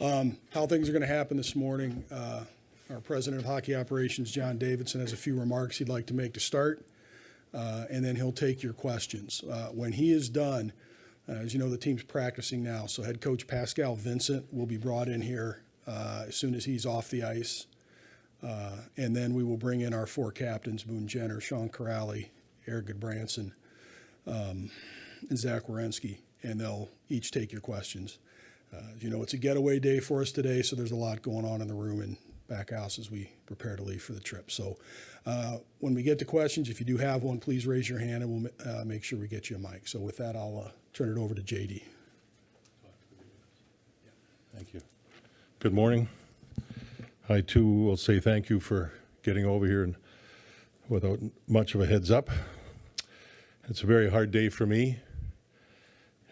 How things are going to happen this morning. Our president of hockey operations, John Davidson, has a few remarks he'd like to make to start, and then he'll take your questions. When he is done, as you know, the team's practicing now, so head coach Pascal Vincent will be brought in here as soon as he's off the ice. And then we will bring in our four captains, Boone Jenner, Sean Corrali, Eric Goodbranson, and Zach Wierenski, and they'll each take your questions. You know, it's a getaway day for us today, so there's a lot going on in the room and back house as we prepare to leave for the trip. So when we get to questions, if you do have one, please raise your hand and we'll make sure we get you a mic. So with that, I'll turn it over to JD. Thank you. Good morning. I too will say thank you for getting over here and without much of a heads up. It's a very hard day for me,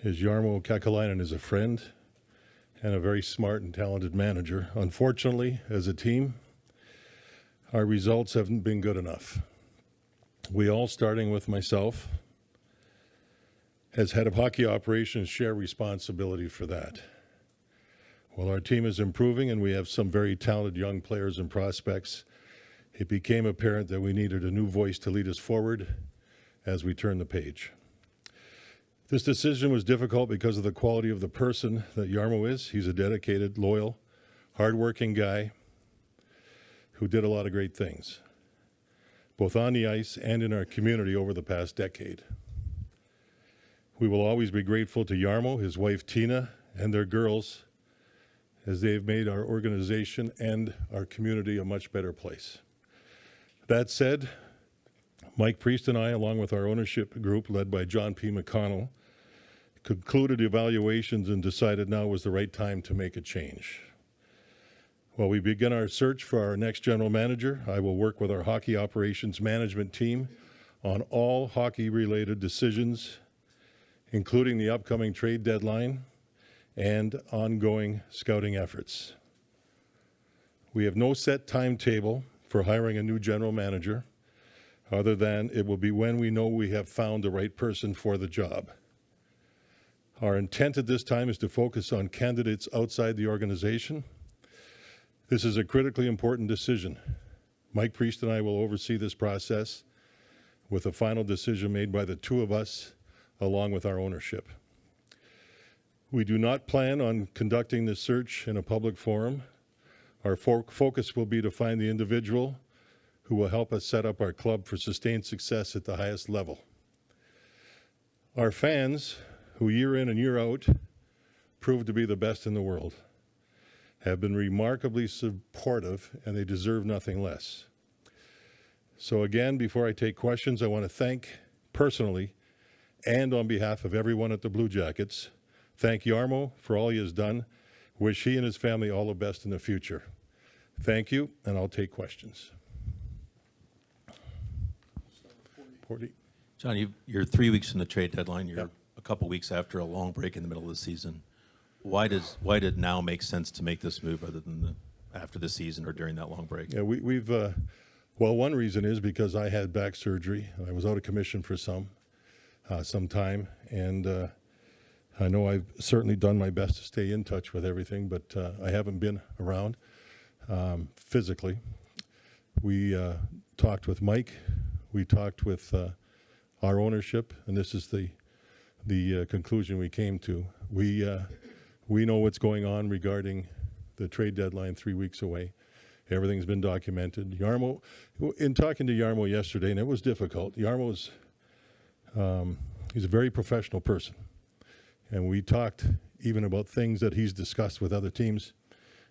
as Jarmo Kekalainen is a friend and a very smart and talented manager. Unfortunately, as a team, our results haven't been good enough. We all, starting with myself, as head of hockey operations, share responsibility for that. While our team is improving and we have some very talented young players and prospects, it became apparent that we needed a new voice to lead us forward as we turn the page. This decision was difficult because of the quality of the person that Jarmo is. He's a dedicated, loyal, hardworking guy who did a lot of great things, both on the ice and in our community over the past decade. We will always be grateful to Jarmo, his wife Tina, and their girls, as they've made our organization and our community a much better place. That said, Mike Priest and I, along with our ownership group led by John P. McConnell, concluded evaluations and decided now was the right time to make a change. While we begin our search for our next general manager, I will work with our hockey operations management team on all hockey-related decisions, including the upcoming trade deadline and ongoing scouting efforts. We have no set timetable for hiring a new general manager, other than it will be when we know we have found the right person for the job. Our intent at this time is to focus on candidates outside the organization. This is a critically important decision. Mike Priest and I will oversee this process with a final decision made by the two of us along with our ownership. We do not plan on conducting this search in a public forum. Our focus will be to find the individual who will help us set up our club for sustained success at the highest level. Our fans, who year in and year out prove to be the best in the world, have been remarkably supportive, and they deserve nothing less. So again, before I take questions, I want to thank personally and on behalf of everyone at the Blue Jackets, thank Jarmo for all he has done. Wish he and his family all the best in the future. Thank you, and I'll take questions. John, you're 3 weeks from the trade deadline. You're a couple weeks after a long break in the middle of the season. Why did now make sense to make this move other than after the season or during that long break? Yeah, we've well, one reason is because I had back surgery. I was out of commission for some time, and I know I've certainly done my best to stay in touch with everything, but I haven't been around physically. We talked with Mike. We talked with our ownership, and this is the conclusion we came to. We know what's going on regarding the trade deadline 3 weeks away. Everything's been documented. Jarmo, in talking to Jarmo yesterday, and it was difficult, Jarmo's he's a very professional person. And we talked even about things that he's discussed with other teams.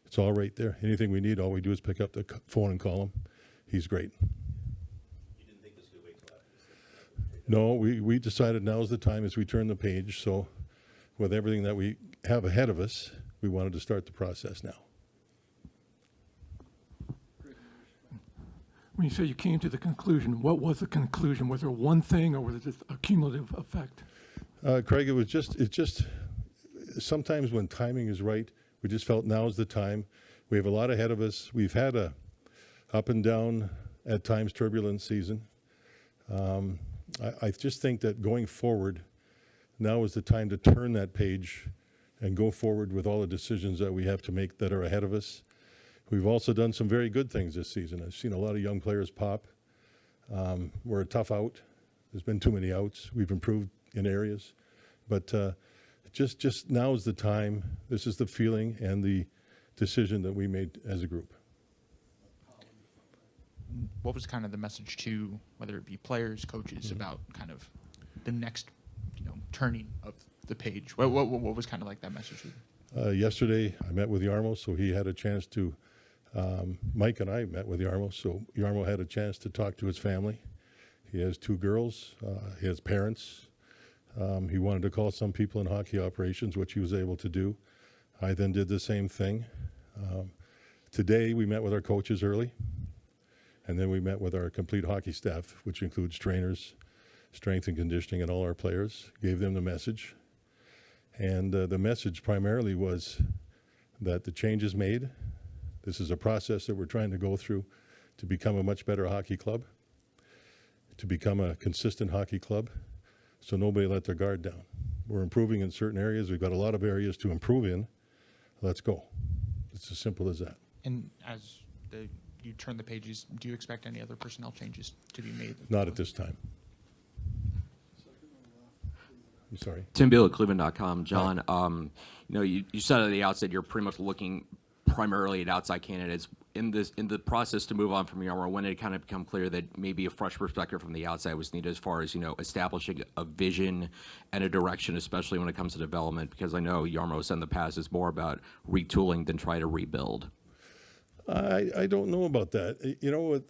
It's all right there. Anything we need, all we do is pick up the phone and call him. He's great. You didn't think this would wait till after this? No, we decided now's the time as we turn the page. So with everything that we have ahead of us, we wanted to start the process now. When you say you came to the conclusion, what was the conclusion? Was there one thing, or was it just a cumulative effect? Craig, it's just sometimes when timing is right, we just felt now is the time. We have a lot ahead of us. We've had a up and down, at times turbulent season. I just think that going forward, now is the time to turn that page and go forward with all the decisions that we have to make that are ahead of us. We've also done some very good things this season. I've seen a lot of young players pop. We're a tough out. There's been too many outs. We've improved in areas. But just now is the time. This is the feeling and the decision that we made as a group. What was kind of the message to, whether it be players, coaches, about kind of the next, turning of the page? What was kind of like that message? Yesterday, I met with Yarmo, so he had a chance to, Mike and I met with Yarmo, so Yarmo had a chance to talk to his family. He has 2 girls. He has parents. He wanted to call some people in hockey operations, which he was able to do. I then did the same thing. Today, we met with our coaches early, and then we met with our complete hockey staff, which includes trainers, strength and conditioning, and all our players, gave them the message. And the message primarily was that the change is made. This is a process that we're trying to go through to become a much better hockey club, to become a consistent hockey club, so nobody let their guard down. We're improving in certain areas. We've got a lot of areas to improve in. Let's go. It's as simple as that. And as you turn the pages, do you expect any other personnel changes to be made? Not at this time. I'm sorry. Tim Beal at Cleveland.com. John, you said at the outset you're pretty much looking primarily at outside candidates. In the process to move on from Yarmo, when did it kind of become clear that maybe a fresh perspective from the outside was needed as far as, establishing a vision and a direction, especially when it comes to development? Because I know Yarmo said in the past it's more about retooling than try to rebuild. I don't know about that. You know what?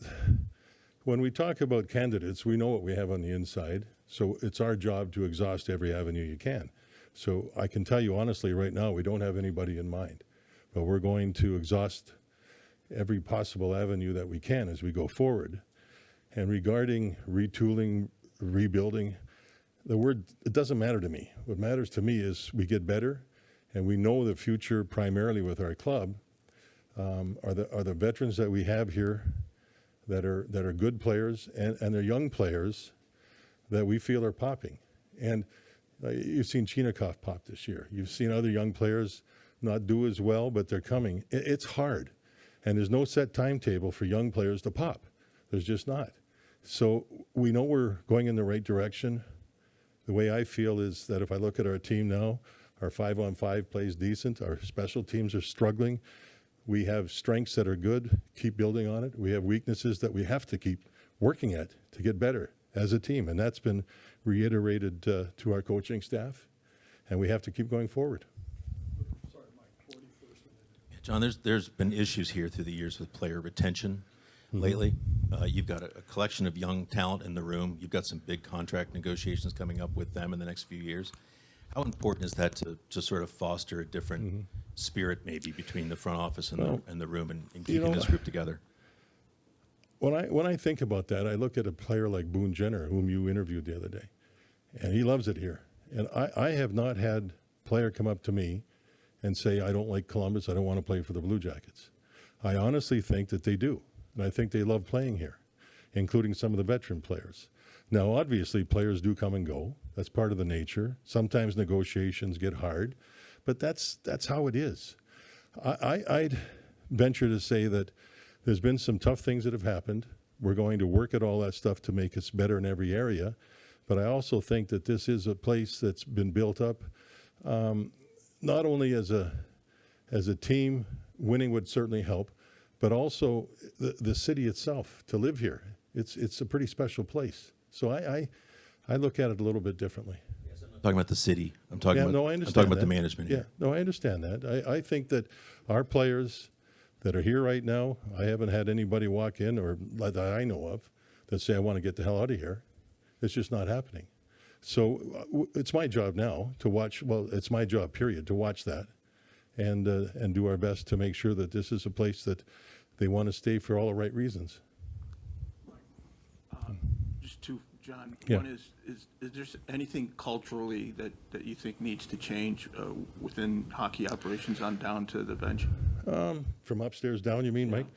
When we talk about candidates, we know what we have on the inside. So it's our job to exhaust every avenue you can. So I can tell you honestly right now, we don't have anybody in mind. But we're going to exhaust every possible avenue that we can as we go forward. And regarding retooling, rebuilding, the word, it doesn't matter to me. What matters to me is we get better, and we know the future primarily with our club are the veterans that we have here that are good players, and they're young players that we feel are popping. And you've seen Chinikov pop this year. You've seen other young players not do as well, but they're coming. It's hard. And there's no set timetable for young players to pop. There's just not. So we know we're going in the right direction. The way I feel is that if I look at our team now, our 5-on-5 plays decent. Our special teams are struggling. We have strengths that are good. Keep building on it. We have weaknesses that we have to keep working at to get better as a team. And that's been reiterated to our coaching staff. And we have to keep going forward. John, there's been issues here through the years with player retention lately. You've got a collection of young talent in the room. You've got some big contract negotiations coming up with them in the next few years. How important is that to sort of foster a different spirit maybe between the front office and the room and keeping this group together? When I think about that, I look at a player like Boone Jenner, whom you interviewed the other day, and he loves it here. And I have not had a player come up to me and say, I don't like Columbus, I don't want to play for the Blue Jackets. I honestly think that they do, and I think they love playing here, including some of the veteran players. Now, obviously, players do come and go. That's part of the nature. Sometimes negotiations get hard, but that's how it is. I'd venture to say that there's been some tough things that have happened. We're going to work at all that stuff to make us better in every area, but I also think that this is a place that's been built up not only as a team. Winning would certainly help, but also the city itself, to live here. It's a pretty special place. So I look at it a little bit differently. I'm talking about the city. I'm talking about I understand I'm talking about that. the management here. Yeah, no, I understand that. I think that our players that are here right now, I haven't had anybody walk in or that I know of that say, I want to get the hell out of here. It's just not happening. So it's my job now to watch, well, it's my job, period, to watch that and do our best to make sure that this is a place that they want to stay for all the right reasons. Just two, John. Yeah. One is there anything culturally that you think needs to change within hockey operations on down to the bench? From upstairs down, you mean, Mike?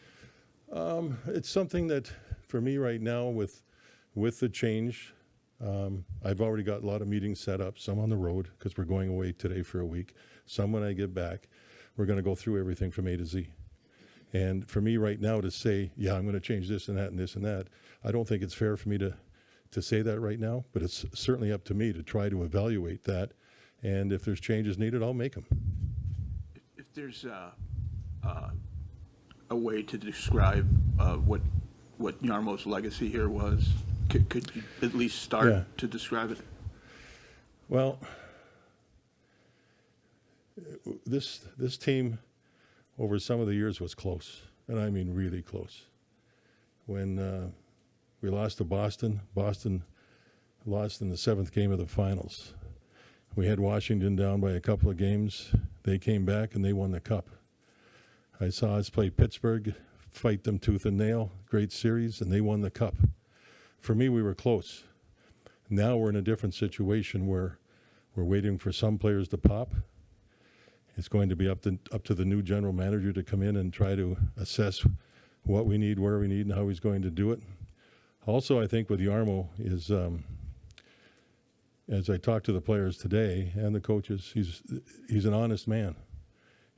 It's something that, for me right now, with the change, I've already got a lot of meetings set up, some on the road because we're going away today for a week, some when I get back. We're going to go through everything from A to Z. And for me right now to say, yeah, I'm going to change this and that and this and that, I don't think it's fair for me to say that right now, but it's certainly up to me to try to evaluate that. And if there's changes needed, I'll make them. If there's a way to describe what Yarmo's legacy here was, could you at least start Yeah. to describe it? Well, this team over some of the years was close, and I mean really close. When we lost to Boston, Boston lost in the 7th game of the finals. We had Washington down by a couple of games. They came back and they won the cup. I saw us play Pittsburgh, fight them tooth and nail, great series, and they won the cup. For me, we were close. Now we're in a different situation where we're waiting for some players to pop. It's going to be up to the new general manager to come in and try to assess what we need, where we need, and how he's going to do it. Also, I think with Yarmo is, as I talked to the players today and the coaches, he's an honest man.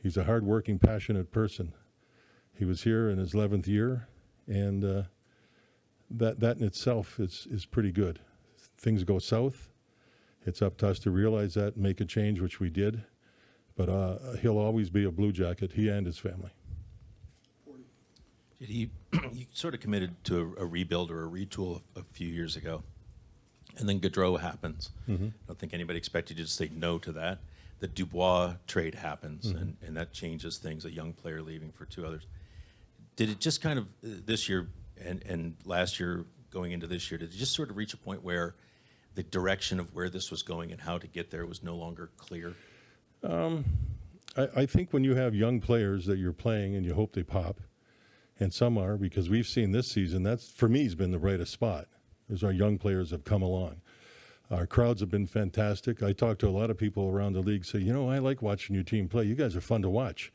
He's a hardworking, passionate person. He was here in his 11th year, and that in itself is pretty good. Things go south. It's up to us to realize that and make a change, which we did. But he'll always be a Blue Jacket, he and his family. He sort of committed to a rebuild or a retool a few years ago. And then Gaudreau happens. I don't think anybody expected you to say no to that. The Dubois trade happens, and that changes things, a young player leaving for 2 others. Did it just kind of, this year and last year going into this year, did it just sort of reach a point where the direction of where this was going and how to get there was no longer clear? I think when you have young players that you're playing and you hope they pop, and some are, because we've seen this season, that's, for me, has been the brightest spot, as our young players have come along. Our crowds have been fantastic. I talk to a lot of people around the league, say, I like watching your team play. You guys are fun to watch.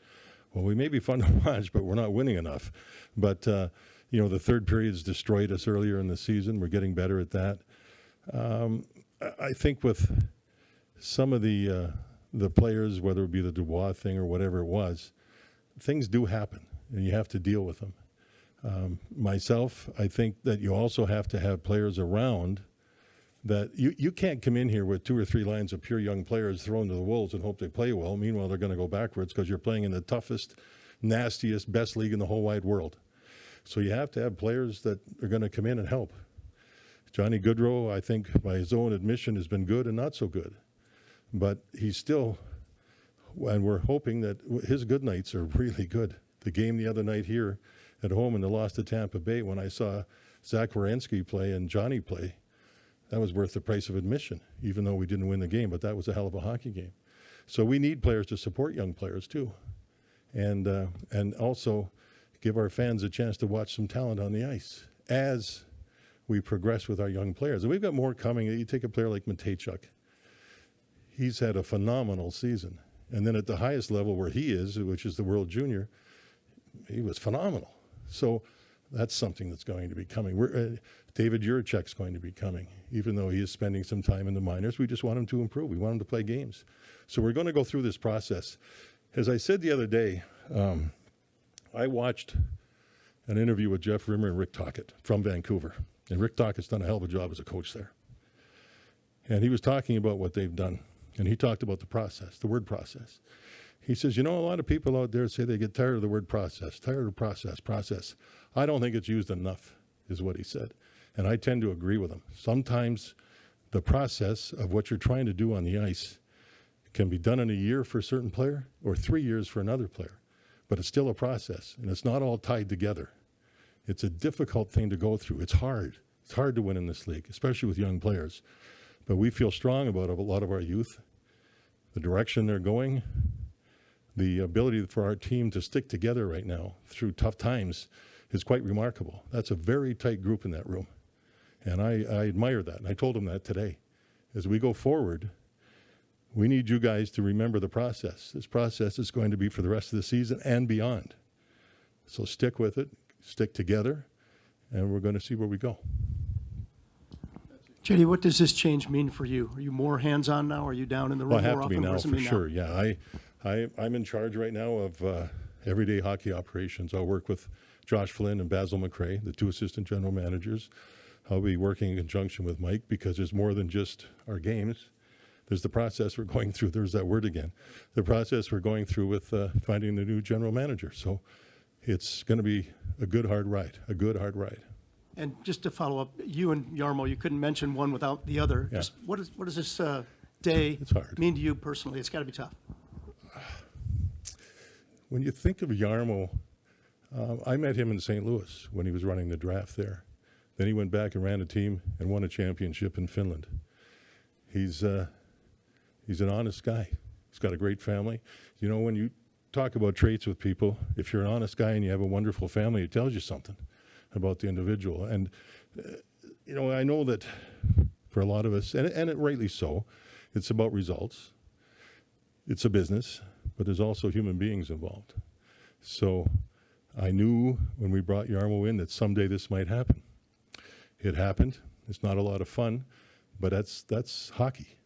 Well, we may be fun to watch, but we're not winning enough. But, the third period's destroyed us earlier in the season. We're getting better at that. I think with some of the players, whether it be the Dubois thing or whatever it was, things do happen, and you have to deal with them. Myself, I think that you also have to have players around that you can't come in here with 2 or 3 lines of pure young players thrown to the wolves and hope they play well. Meanwhile, they're going to go backwards because you're playing in the toughest, nastiest, best league in the whole wide world. So you have to have players that are going to come in and help. Johnny Gaudreau, I think, by his own admission, has been good and not so good. But he's still, and we're hoping that his good nights are really good. The game the other night here at home in the loss to Tampa Bay, when I saw Zach Werenski play and Johnny play, that was worth the price of admission, even though we didn't win the game, but that was a hell of a hockey game. So we need players to support young players too. And also give our fans a chance to watch some talent on the ice as we progress with our young players. And we've got more coming. You take a player like Matejchuk. He's had a phenomenal season. And then at the highest level where he is, which is the World Junior, he was phenomenal. So that's something that's going to be coming. David Juracek's going to be coming, even though he is spending some time in the minors. We just want him to improve. We want him to play games. So we're going to go through this process. As I said the other day, I watched an interview with Jeff Rimmer and Rick Tocchet from Vancouver. And Rick Tockett's done a hell of a job as a coach there. And he was talking about what they've done. And he talked about the process, the word process. He says, a lot of people out there say they get tired of the word process, tired of process. I don't think it's used enough, is what he said. And I tend to agree with him. Sometimes the process of what you're trying to do on the ice can be done in a year for a certain player or 3 years for another player. But it's still a process, and it's not all tied together. It's a difficult thing to go through. It's hard. It's hard to win in this league, especially with young players. But we feel strong about a lot of our youth, the direction they're going, the ability for our team to stick together right now through tough times is quite remarkable. That's a very tight group in that room. And I admire that. And I told him that today. As we go forward, we need you guys to remember the process. This process is going to be for the rest of the season and beyond. So stick with it, stick together, and we're going to see where we go. JD, what does this change mean for you? Are you more hands-on now? Are you down in the room Well, I have more to be often? now What does it for mean sure. Yeah, I'm in charge right now of everyday hockey operations. I'll work with Josh Flynn and Basil McRae, the two assistant general managers. I'll be working in conjunction with Mike because there's more than just our games. There's the process we're going through. There's that word again. The process we're going through with finding the new general manager. So it's going to be a good, hard ride, a good, hard ride. And just to follow up, you and Yarmo, you couldn't mention one without the other. Yeah. Just what does this day It's hard. mean to you personally? It's got to be tough. When you think of Yarmo, I met him in St. Louis when he was running the draft there. Then he went back and ran a team and won a championship in Finland. He's an honest guy. He's got a great family. You know, when you talk about traits with people, if you're an honest guy and you have a wonderful family, it tells you something about the individual. And, you know, I know that for a lot of us, and it rightly so, it's about results. It's a business, but there's also human beings involved. So I knew when we brought Yarmo in that someday this might happen. It happened. It's not a lot of fun, but that's hockey.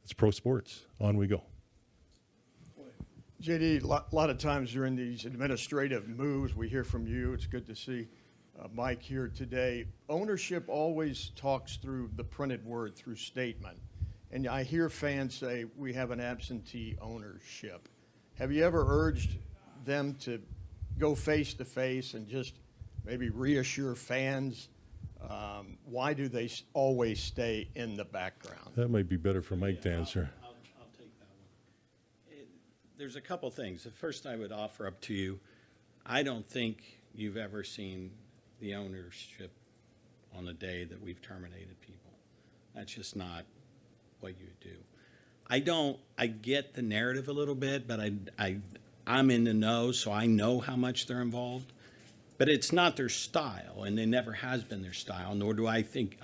It's pro sports. On we go. JD, a lot of times during these administrative moves, we hear from you. It's good to see Mike here today. Ownership always talks through the printed word, through statement. And I hear fans say we have an absentee ownership. Have you ever urged them to go face to face and just maybe reassure fans? Why do they always stay in the background? That might be better for Mike to answer. I'll take that one. There's a couple things. The first I would offer up to you, I don't think you've ever seen the ownership on the day that we've terminated people. That's just not what you do. I get the narrative a little bit, but I'm in the know, so I know how much they're involved. But it's not their style, and it never has been their style, nor do I think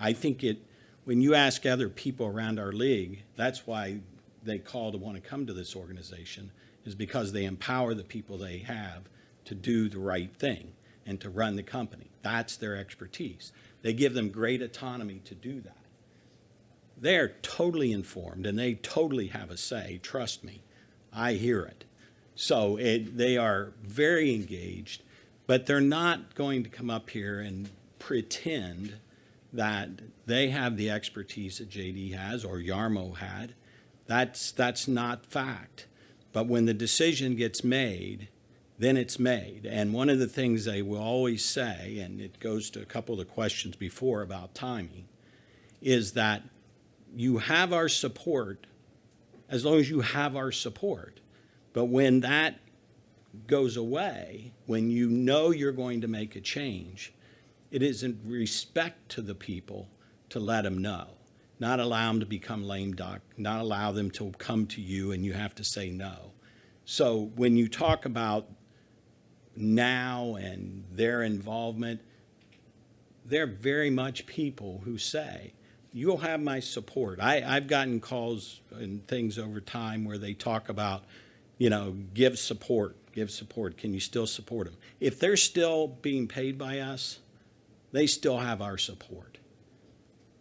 when you ask other people around our league, that's why they call to want to come to this organization, is because they empower the people they have to do the right thing and to run the company. That's their expertise. They give them great autonomy to do that. They're totally informed, and they totally have a say. Trust me, I hear it. So they are very engaged, but they're not going to come up here and pretend that they have the expertise that JD has or Yarmo had. That's not fact. But when the decision gets made, then it's made. And one of the things they will always say, and it goes to a couple of the questions before about timing, is that you have our support as long as you have our support. But when that goes away, when you know you're going to make a change, it is in respect to the people to let them know, not allow them to become lame duck, not allow them to come to you and you have to say no. So when you talk about now and their involvement, they're very much people who say, you'll have my support. I've gotten calls and things over time where they talk about, you know, give support. Can you still support them? If they're still being paid by us, they still have our support.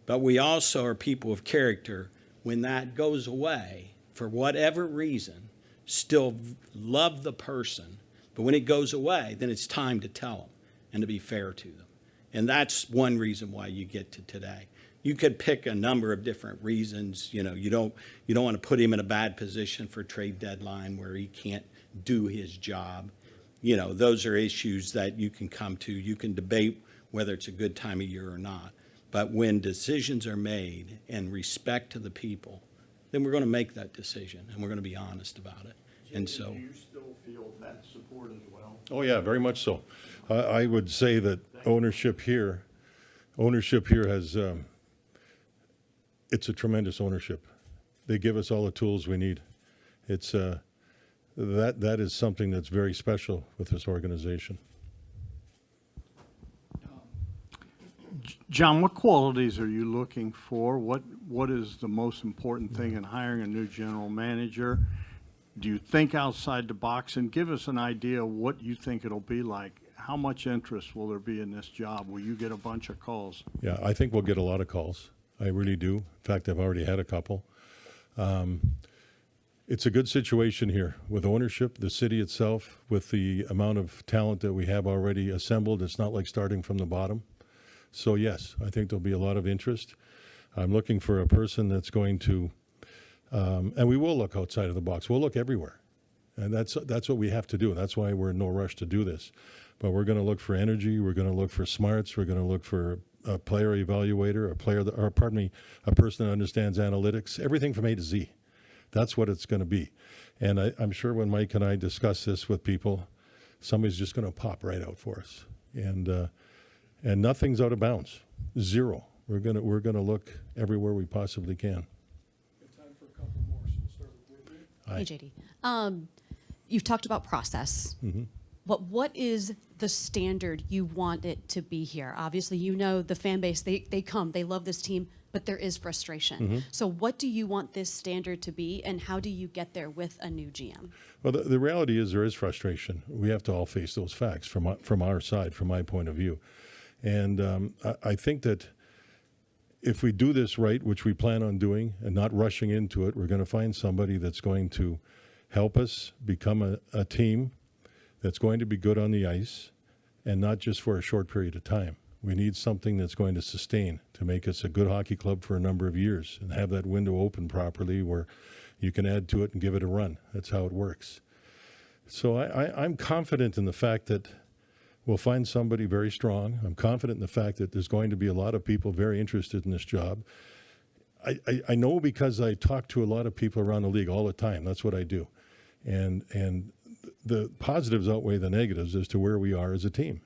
But we also are people of character. When that goes away, for whatever reason, still love the person. But when it goes away, then it's time to tell them and to be fair to them. And that's one reason why you get to today. You could pick a number of different reasons. You know, you don't want to put him in a bad position for trade deadline where he can't do his job. You know, those are issues that you can come to. You can debate whether it's a good time of year or not. But when decisions are made in respect to the people, then we're going to make that decision and we're going to be honest about it. And so, do you still feel that support as well? Oh, yeah, very much so. I would say that ownership here has, it's a tremendous ownership. They give us all the tools we need. It's, that is something that's very special with this organization. John, what qualities are you looking for? What is the most important thing in hiring a new general manager? Do you think outside the box? And give us an idea of what you think it'll be like. How much interest will there be in this job? Will you get a bunch of calls? Yeah, I think we'll get a lot of calls. I really do. In fact, I've already had a couple. It's a good situation here with ownership, the city itself, with the amount of talent that we have already assembled. It's not like starting from the bottom. So yes, I think there'll be a lot of interest. I'm looking for a person that's going to, and we will look outside of the box. We'll look everywhere. And that's what we have to do. That's why we're in no rush to do this. But we're going to look for energy. We're going to look for smarts. We're going to look for a player evaluator, a person that understands analytics, everything from A to Z. That's what it's going to be. And I'm sure when Mike and I discuss this with people, somebody's just going to pop right out for us. And nothing's out of bounds. Zero. We're going to look everywhere we possibly can. Time for a couple more, so we'll start with Whitney. Aye. Hey, JD. You've talked about process. But what is the standard you want it to be here? Obviously, you know the fan base, they come, they love this team, but there is frustration. So what do you want this standard to be, and how do you get there with a new GM? Well, the reality is there is frustration. We have to all face those facts from our side, from my point of view. And I think that if we do this right, which we plan on doing, and not rushing into it, we're going to find somebody that's going to help us become a team that's going to be good on the ice, and not just for a short period of time. We need something that's going to sustain, to make us a good hockey club for a number of years, and have that window open properly where you can add to it and give it a run. That's how it works. So I'm confident in the fact that we'll find somebody very strong. I'm confident in the fact that there's going to be a lot of people very interested in this job. I know because I talk to a lot of people around the league all the time. That's what I do. And the positives outweigh the negatives as to where we are as a team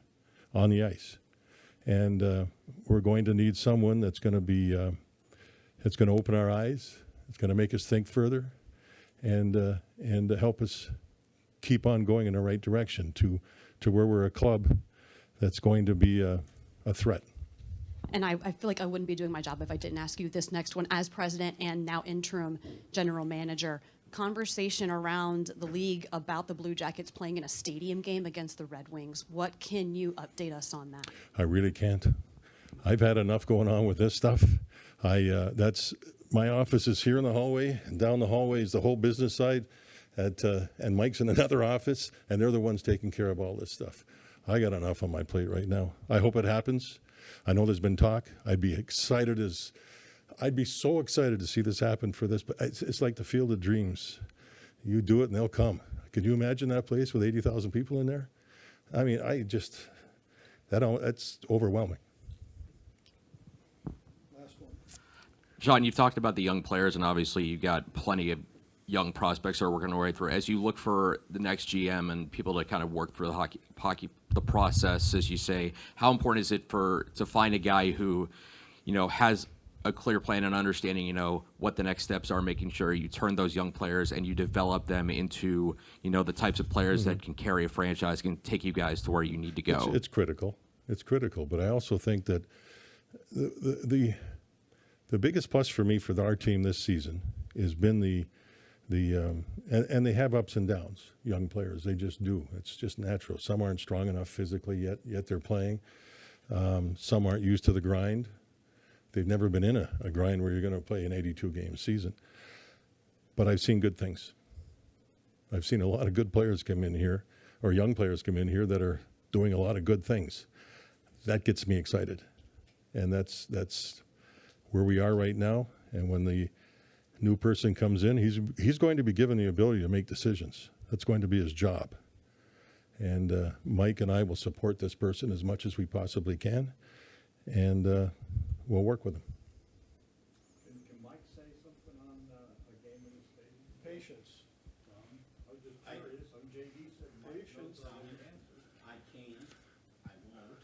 on the ice. And we're going to need someone that's going to be, that's going to open our eyes. It's going to make us think further, and help us keep on going in the right direction to where we're a club that's going to be a threat. And I feel like I wouldn't be doing my job if I didn't ask you this next one. As president and now interim general manager, conversation around the league about the Blue Jackets playing in a stadium game against the Red Wings. What can you update us on that? I really can't. I've had enough going on with this stuff. That's my office is here in the hallway, and down the hallway is the whole business side, and Mike's in another office, and they're the ones taking care of all this stuff. I got enough on my plate right now. I hope it happens. I know there's been talk. I'd be so excited to see this happen for this, but it's like the Field of Dreams. You do it and they'll come. Could you imagine that place with 80,000 people in there? I mean, that's overwhelming. Last one. John, you've talked about the young players, and obviously you've got plenty of young prospects that are working their way through. As you look for the next GM and people to kind of work through the process, as you say, how important is it to find a guy who, has a clear plan and understanding, what the next steps are, making sure you turn those young players and you develop them into, the types of players that can carry a franchise, can take you guys to where you need to go? It's critical. It's critical, but I also think that the biggest plus for me for our team this season has been and they have ups and downs, young players. They just do. It's just natural. Some aren't strong enough physically yet they're playing. Some aren't used to the grind. They've never been in a grind where you're going to play an 82-game season. But I've seen good things. I've seen a lot of good players come in here, or young players come in here that are doing a lot of good things. That gets me excited. And that's where we are right now. And when the new person comes in, he's going to be given the ability to make decisions. That's going to be his job. And Mike and I will support this person as much as we possibly can, and we'll work with him. Can Mike say something on a game in the stadium? Patience. I was just curious. JD said patience. I can, I won't,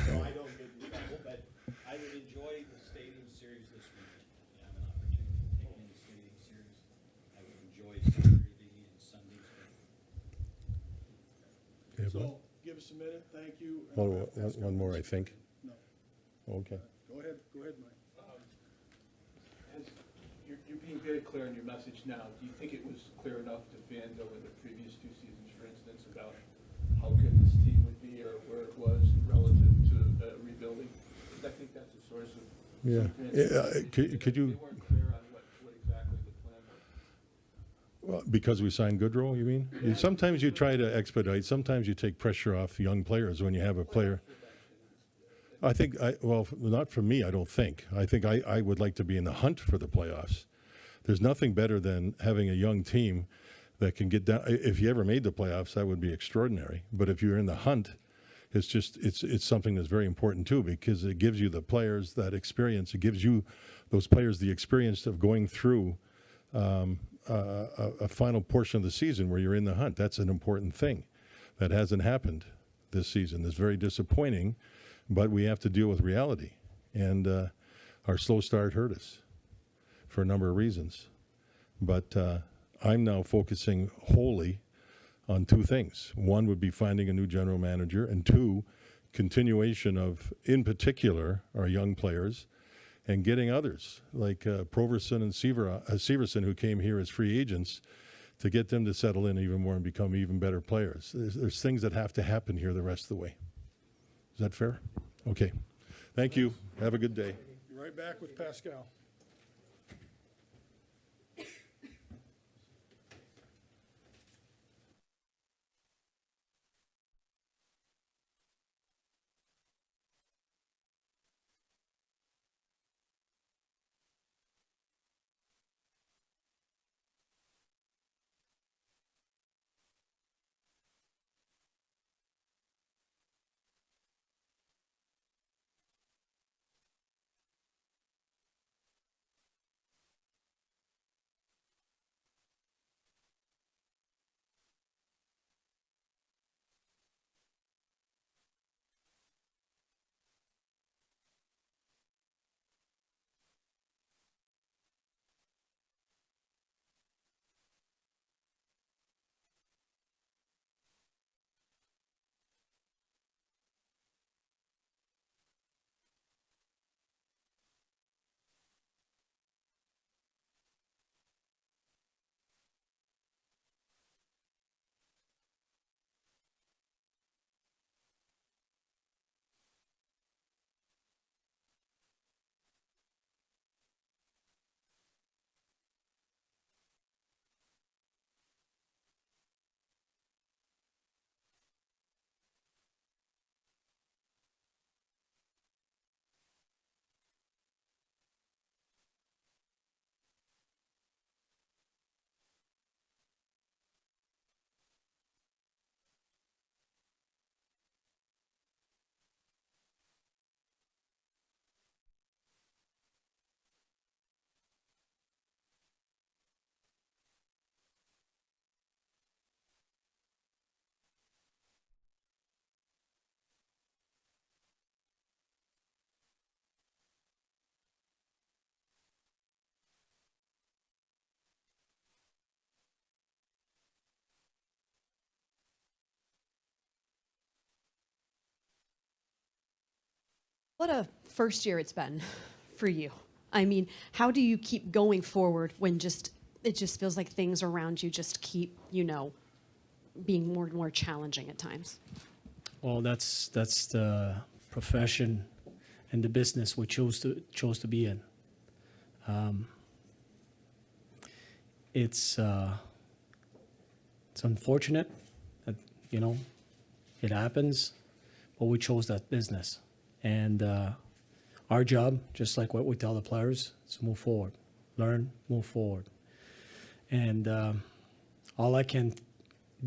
so I don't get in trouble, but I would enjoy the stadium series this weekend. You have an opportunity to take in the stadium series. I would enjoy Saturday and Sunday's game. Okay, So, give us a minute, thank you. one more, I think. No, Okay. go ahead, Mike. You're being very clear in your message now. Do you think it was clear enough to fans over the previous two seasons, for instance, about how good this team would be or where it was relative to rebuilding? Because I think that's a source of Yeah. Could you, They weren't clear on what exactly the plan was. well, because we signed Goodrow, you mean? Sometimes you try to expedite, sometimes you take pressure off young players when you have a player. I think, well, not for me, I don't think. I think I would like to be in the hunt for the playoffs. There's nothing better than having a young team that can get down. If you ever made the playoffs, that would be extraordinary. But if you're in the hunt, it's just, it's something that's very important too, because it gives you the players that experience. It gives you, those players, the experience of going through a final portion of the season where you're in the hunt. That's an important thing. That hasn't happened this season. It's very disappointing, but we have to deal with reality. And our slow start hurt us for a number of reasons. But I'm now focusing wholly on two things. One would be finding a new general manager, and two, continuation of, in particular, our young players, and getting others like Proverson and Severson, who came here as free agents, to get them to settle in even more and become even better players. There's things that have to happen here the rest of the way. Is that fair? Okay. Thank you. Have a good day. Be right back with Pascal. What a first year it's been for you. I mean, how do you keep going forward when it just feels like things around you just keep, being more and more challenging at times? Well, that's the profession and the business we chose to be in. It's unfortunate that it happens, but we chose that business. And our job, just like what we tell the players, is to move forward, learn, move forward. And all I can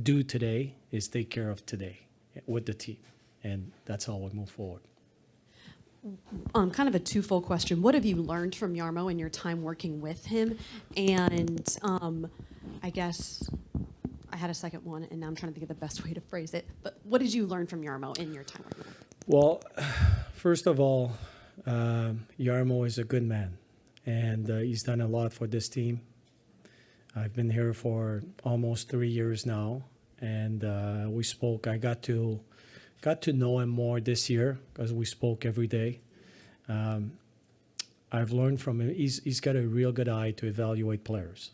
do today is take care of today with the team, and that's how we move forward. Kind of a twofold question. What have you learned from Jarmo in your time working with him? And I guess I had a second one, and now I'm trying to think of the best way to phrase it. But what did you learn from Jarmo in your time working with him? Well, first of all, Jarmo is a good man, and he's done a lot for this team. I've been here for almost 3 years now, and we spoke. I got to know him more this year because we spoke every day. I've learned from him. He's got a real good eye to evaluate players.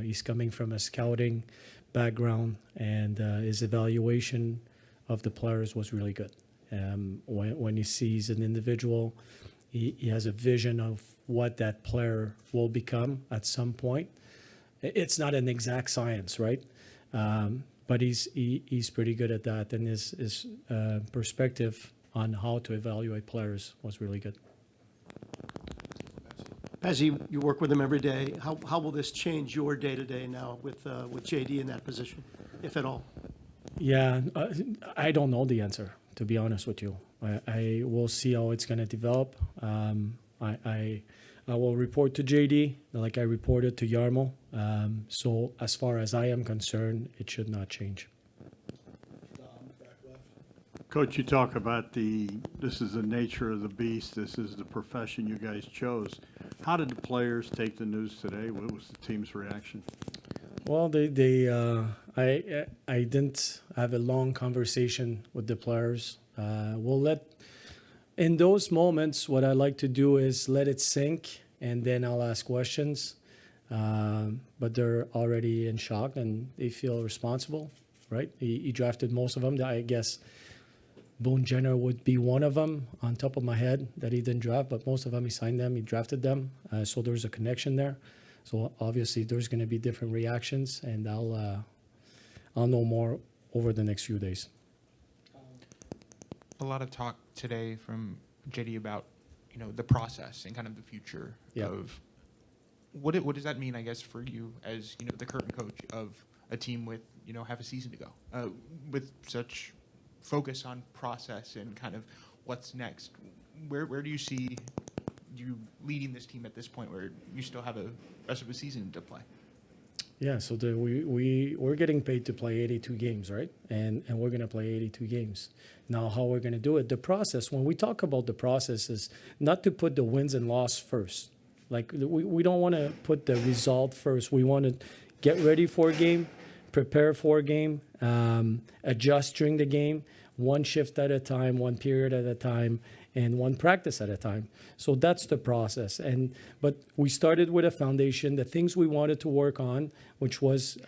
He's coming from a scouting background, and his evaluation of the players was really good. When he sees an individual he has a vision of what that player will become at some point. It's not an exact science, right? But he's pretty good at that, and his perspective on how to evaluate players was really good. As you work with him every day, how will this change your day-to-day now with JD in that position, if at all? Yeah, I don't know the answer, to be honest with you. I will see how it's going to develop. I will report to JD like I reported to Yarmo. So as far as I am concerned, it should not change. Coach, you talk about this is the nature of the beast, this is the profession you guys chose. How did the players take the news today? What was the team's reaction? Well, I didn't have a long conversation with the players. In those moments, what I like to do is let it sink, and then I'll ask questions. But they're already in shock, and they feel responsible, right? He drafted most of them. I guess Boone Jenner would be one of them on top of my head that he didn't draft, but most of them he signed them, he drafted them. So there's a connection there. So obviously there's going to be different reactions, and I'll know more over the next few days. A lot of talk today from JD about, the process and kind of the future of what does that mean, I guess, for you as, the current coach of a team with, half a season to go, with such focus on process and kind of what's next. Where do you see you leading this team at this point where you still have a rest of the season to play? Yeah, so we're getting paid to play 82 games, right? And we're going to play 82 games. Now, how we're going to do it, the process, when we talk about the process, is not to put the wins and loss first. Like, we don't want to put the result first. We want to get ready for a game, prepare for a game, adjust during the game, one shift at a time, one period at a time, and one practice at a time. So that's the process. But we started with a foundation, the things we wanted to work on, which was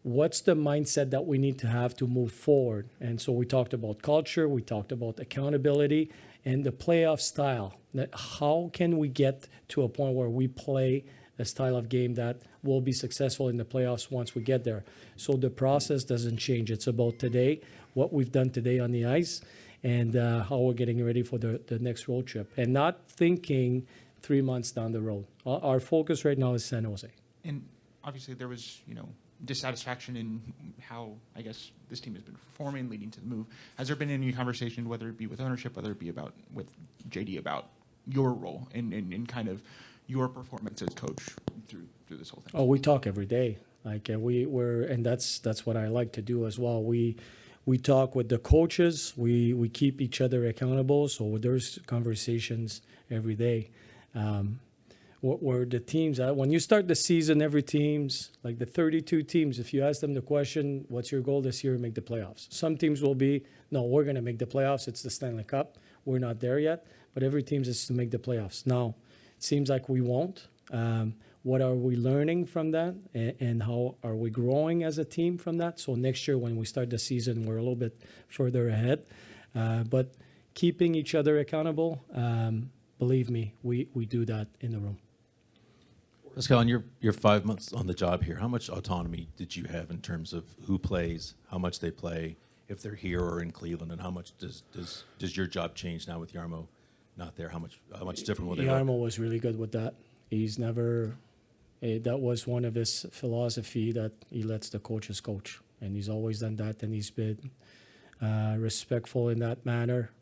what's the mindset that we need to have to move forward. And so we talked about culture, we talked about accountability, and the playoff style. How can we get to a point where we play a style of game that will be successful in the playoffs once we get there? So the process doesn't change. It's about today, what we've done today on the ice, and how we're getting ready for the next road trip, and not thinking 3 months down the road. Our focus right now is San Jose. And obviously there was, dissatisfaction in how, I guess, this team has been performing leading to the move. Has there been any conversation, whether it be with ownership, whether it be with JD, about your role and kind of your performance as coach through this whole thing? Oh, we talk every day. Like we're and that's what I like to do as well. We talk with the coaches. We keep each other accountable. So there's conversations every day. Where the teams, when you start the season, every team's like the 32 teams. If you ask them the question, "What's your goal this year?" Make the playoffs. Some teams will be, "No, we're going to make the playoffs. It's the Stanley Cup. We're not there yet." But every team is to make the playoffs. Now, it seems like we won't. What are we learning from that, and how are we growing as a team from that? So next year when we start the season, we're a little bit further ahead. But keeping each other accountable, believe me, we do that in the room. Pascal, in your 5 months on the job here, how much autonomy did you have in terms of who plays, how much they play, if they're here or in Cleveland, and how much does your job change now with Yarmo not there? How much different will they look? Yarmo was really good with that. He's never. That was one of his philosophy, that he lets the coaches coach, and he's always done that, and he's been respectful in that manner.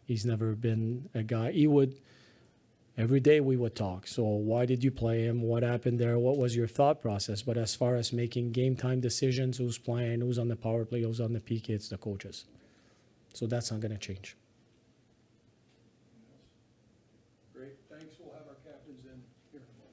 He's never been a guy. He would. Every day we would talk. So why did you play him? What happened there? What was your thought process? But as far as making game time decisions, who's playing, who's on the power play, who's on the PK, it's the coaches. So that's not going to change. Great, thanks. We'll have our captains in here in a moment.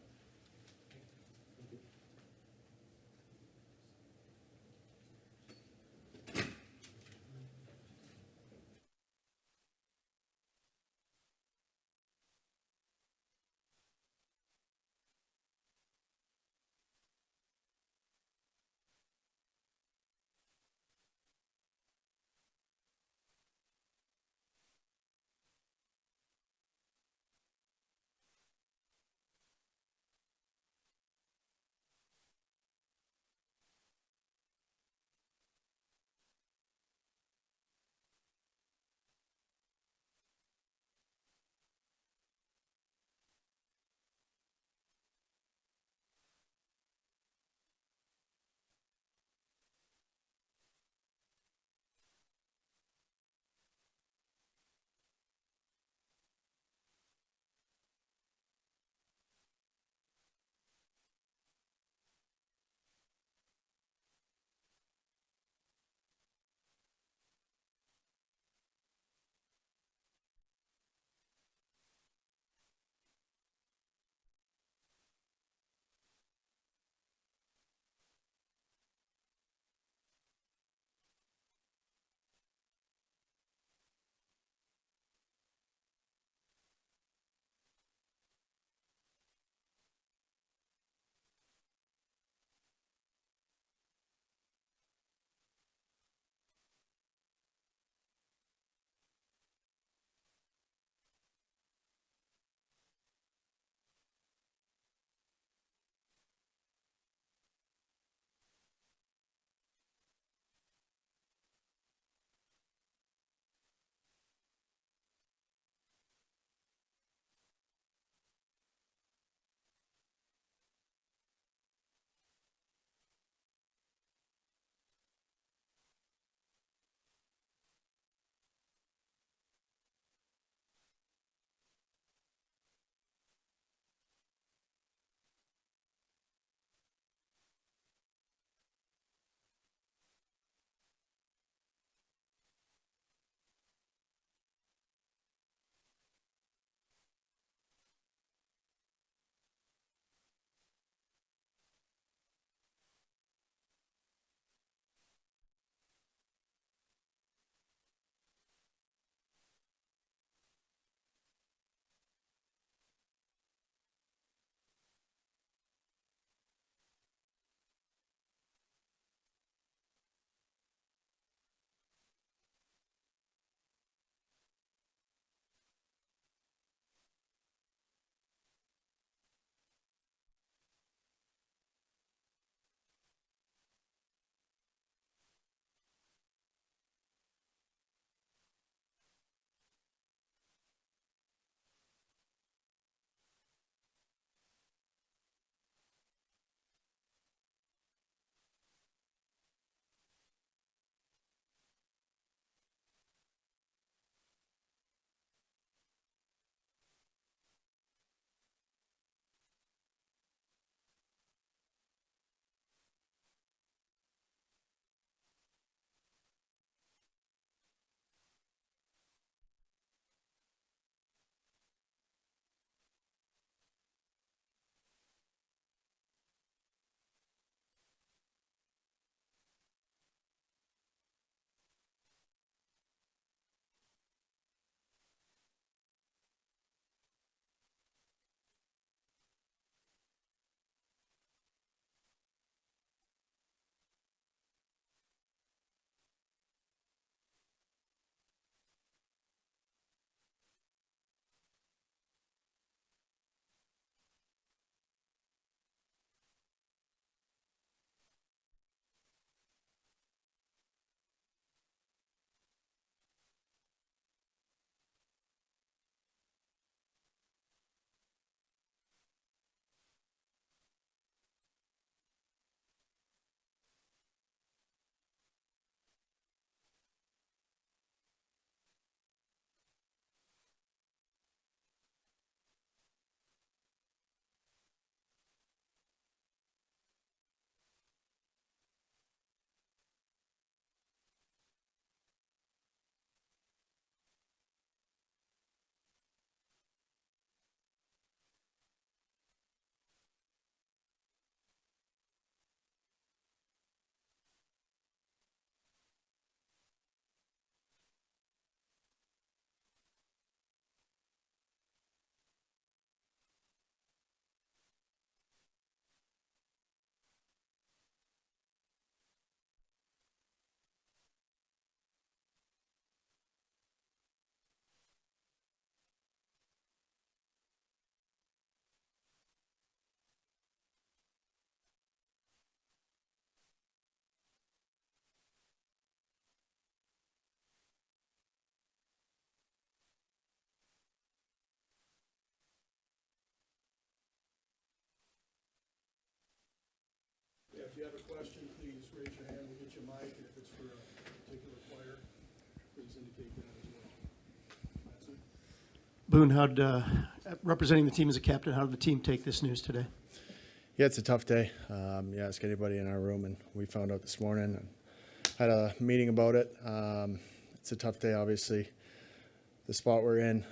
If you have a question, please raise your hand, we'll get you a mic, and if it's for a particular player, please indicate that as well. That's it. Boone, representing the team as a captain, how did the team take this news today? Yeah, it's a tough day. Ask anybody in our room, and we found out this morning and had a meeting about it. It's a tough day, obviously. The spot we're in,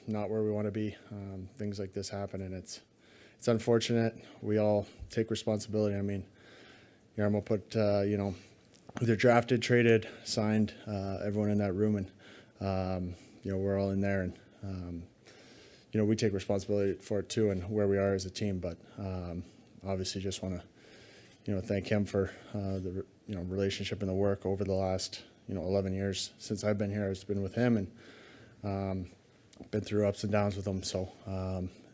not where we want to be. Things like this happen, and it's unfortunate. We all take responsibility. I mean, Jarmo put, either drafted, traded, signed, everyone in that room, and we're all in there, and we take responsibility for it too, and where we are as a team. But obviously, just want to thank him for the relationship and the work over the last 11 years since I've been here. I've been with him, and been through ups and downs with him. So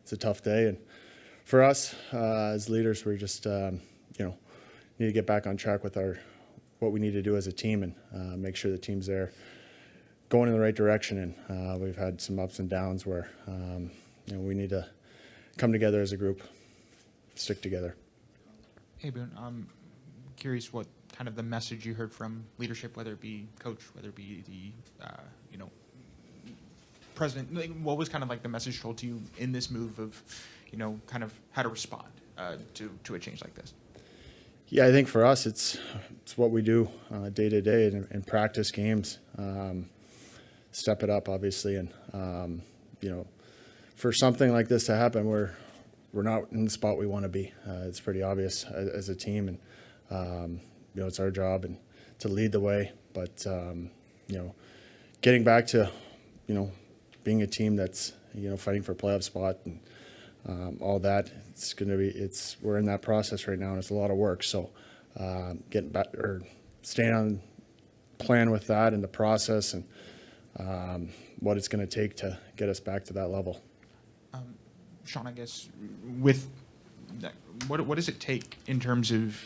it's a tough day, and for us as leaders, we're just need to get back on track with what we need to do as a team, and make sure the team's there, going in the right direction. And we've had some ups and downs where we need to come together as a group, stick together. Hey, Boone, I'm curious what kind of the message you heard from leadership, whether it be coach, whether it be the president. Like, what was kind of like the message told to you in this move of, kind of how to respond to a change like this? Yeah, I think for us, it's what we do day to day in practice games. Step it up, obviously, and for something like this to happen, we're not in the spot we want to be. It's pretty obvious as a team, and it's our job and to lead the way. But getting back to being a team that's fighting for a playoff spot and all that, it's going to be. We're in that process right now, and it's a lot of work. So getting back or staying on plan with that and the process and what it's going to take to get us back to that level. Sean, I guess with that, what does it take in terms of,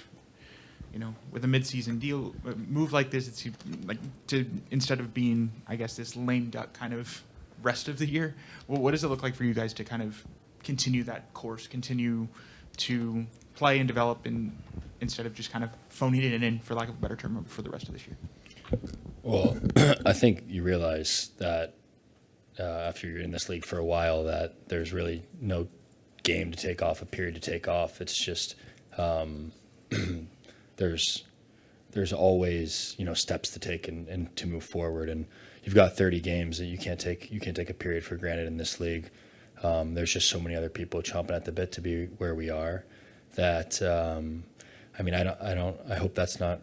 with a midseason deal, a move like this, it's like to instead of being, I guess, this lame duck kind of rest of the year, what does it look like for you guys to kind of continue that course, continue to play and develop, and instead of just kind of phoning it in, for lack of a better term, for the rest of this year? Well, I think you realize that after you're in this league for a while that there's really no game to take off, a period to take off. It's just there's always steps to take and to move forward. And you've got 30 games that you can't take a period for granted in this league. There's just so many other people chomping at the bit to be where we are. That I hope that's not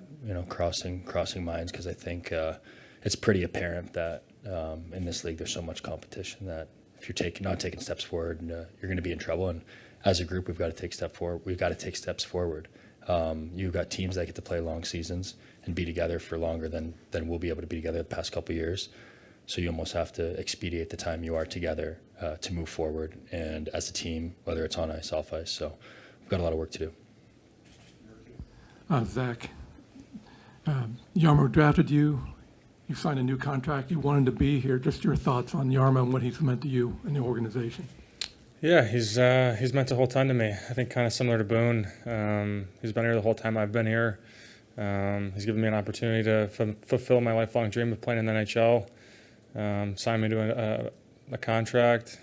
crossing minds, because I think it's pretty apparent that in this league there's so much competition that if you're not taking steps forward, you're going to be in trouble. And as a group, we've got to take steps forward. You've got teams that get to play long seasons and be together for longer than we'll be able to be together the past couple of years. So you almost have to expedite the time you are together to move forward, and as a team, whether it's on ice, off ice. So we've got a lot of work to do. Zach, Jarmo drafted you. You signed a new contract. You wanted to be here. Just your thoughts on Jarmo and what he's meant to you and the organization. Yeah, he's meant a whole ton to me. I think kind of similar to Boone. He's been here the whole time I've been here. He's given me an opportunity to fulfill my lifelong dream of playing in the NHL. Signed me to a contract.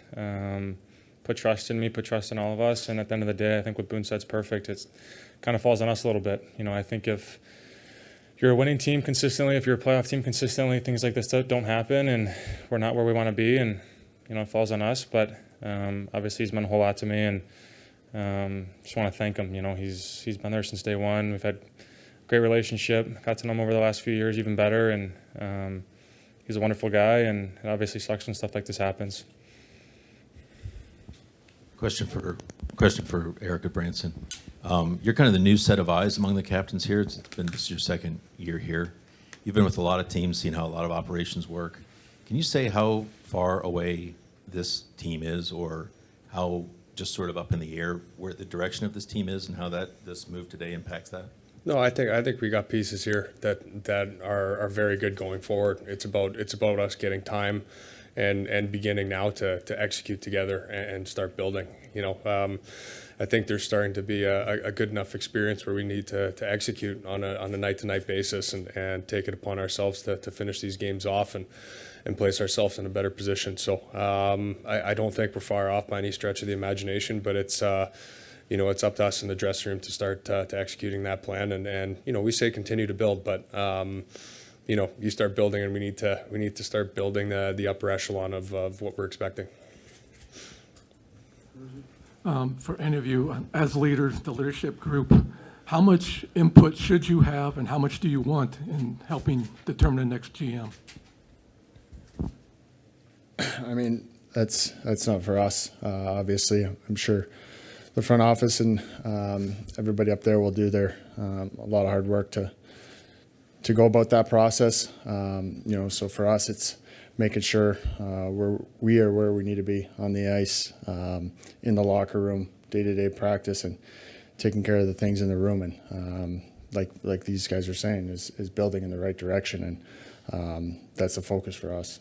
Put trust in me, put trust in all of us. And at the end of the day, I think what Boone said is perfect. It kind of falls on us a little bit. I think if you're a winning team consistently, if you're a playoff team consistently, things like this don't happen, and we're not where we want to be, and it falls on us. But obviously, he's meant a whole lot to me, and just want to thank him. He's been there since day one. We've had a great relationship. Got to know him over the last few years even better, and he's a wonderful guy. And it obviously sucks when stuff like this happens. Question for Erica Branson. You're kind of the new set of eyes among the captains here. This is your second year here. You've been with a lot of teams, seen how a lot of operations work. Can you say how far away this team is, or how just sort of up in the air where the direction of this team is, and how this move today impacts that? No, I think we got pieces here that are very good going forward. It's about us getting time and beginning now to execute together and start building. I think there's starting to be a good enough experience where we need to execute on a night-to-night basis and take it upon ourselves to finish these games off and place ourselves in a better position. So I don't think we're far off by any stretch of the imagination, but it's it's up to us in the dressing room to start to executing that plan. And we say continue to build, but you start building, and we need to start building the upper echelon of what we're expecting. For any of you, as leaders, the leadership group, how much input should you have and how much do you want in helping determine the next GM? I mean, that's not for us. Obviously, I'm sure the front office and everybody up there will do their a lot of hard work to go about that process. So for us, it's making sure we are where we need to be on the ice, in the locker room, day-to-day practice, and taking care of the things in the room. And like these guys are saying, is building in the right direction, and that's the focus for us.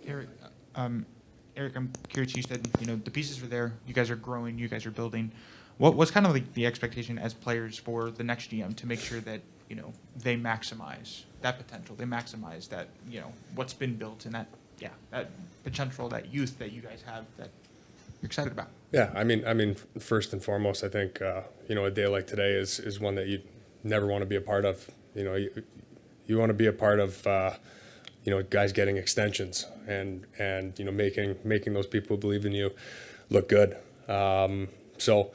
Eric, I'm curious. You said the pieces are there. You guys are growing. You guys are building. What's kind of like the expectation as players for the next GM to make sure that they maximize that potential, they maximize that what's been built, and that potential, that youth that you guys have that you're excited about? Yeah, I mean, first and foremost, I think a day like today is one that you never want to be a part of. You want to be a part of guys getting extensions and making those people who believe in you look good. So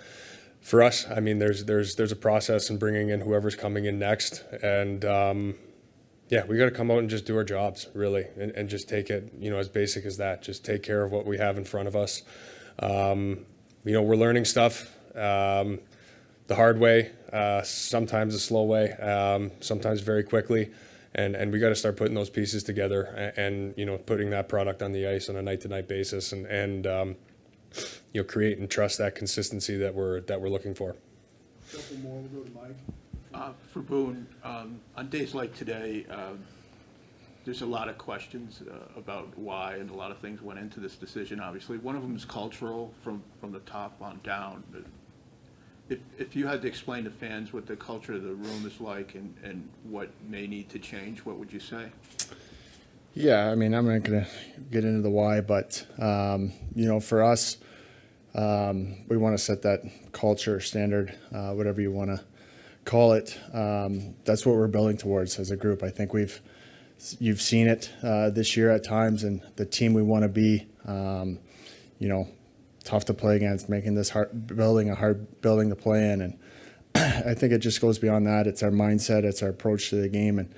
for us, I mean, there's a process in bringing in whoever's coming in next, and we got to come out and just do our jobs, really, and just take it as basic as that. Just take care of what we have in front of us. We're learning stuff the hard way, sometimes the slow way, sometimes very quickly. And we got to start putting those pieces together and putting that product on the ice on a night-to-night basis and create and trust that consistency that we're looking for. A couple more, we'll go to Mike. For Boone, on days like today, there's a lot of questions about why, and a lot of things went into this decision, obviously. One of them is cultural from the top on down. If you had to explain to fans what the culture of the room is like and what may need to change, what would you say? Yeah, I mean, I'm not going to get into the why, but, for us, we want to set that culture standard, whatever you want to call it. That's what we're building towards as a group. I think you've seen it this year at times, and the team we want to be, tough to play against, making this building to play in. And I think it just goes beyond that. It's our mindset, it's our approach to the game, and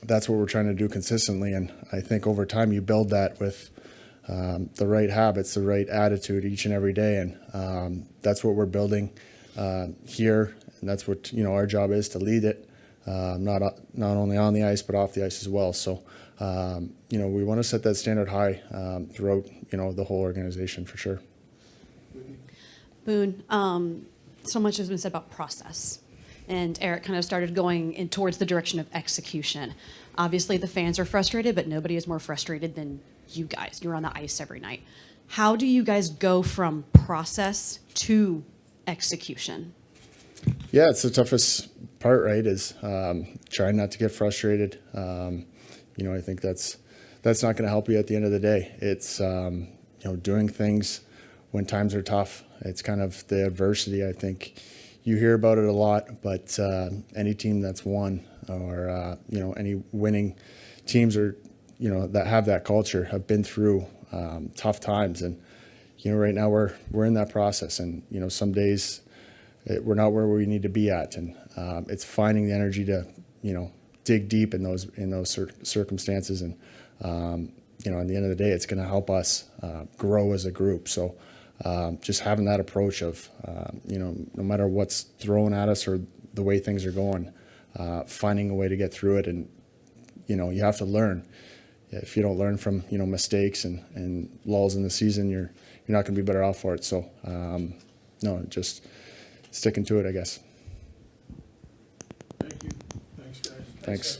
that's what we're trying to do consistently. And I think over time you build that with the right habits, the right attitude each and every day. And that's what we're building here. And that's what, our job is, to lead it, not only on the ice, but off the ice as well. So, we want to set that standard high throughout, the whole organization for sure. Boone, so much has been said about process. And Eric kind of started going in towards the direction of execution. Obviously, the fans are frustrated, but nobody is more frustrated than you guys. You're on the ice every night. How do you guys go from process to execution? Yeah, it's the toughest part, right, is trying not to get frustrated. I think that's not going to help you at the end of the day. It's, doing things when times are tough. It's kind of the adversity. I think you hear about it a lot, but any team that's won or, any winning teams are, that have that culture have been through tough times. And, right now we're in that process. And, some days we're not where we need to be at. And it's finding the energy to, dig deep in those circumstances. And, at the end of the day, it's going to help us grow as a group. So just having that approach of, no matter what's thrown at us or the way things are going, finding a way to get through it. And, you have to learn. If you don't learn from, mistakes and lulls in the season, you're not going to be better off for it. So, no, just sticking to it, I guess. Thank you. Thanks, guys. Thanks.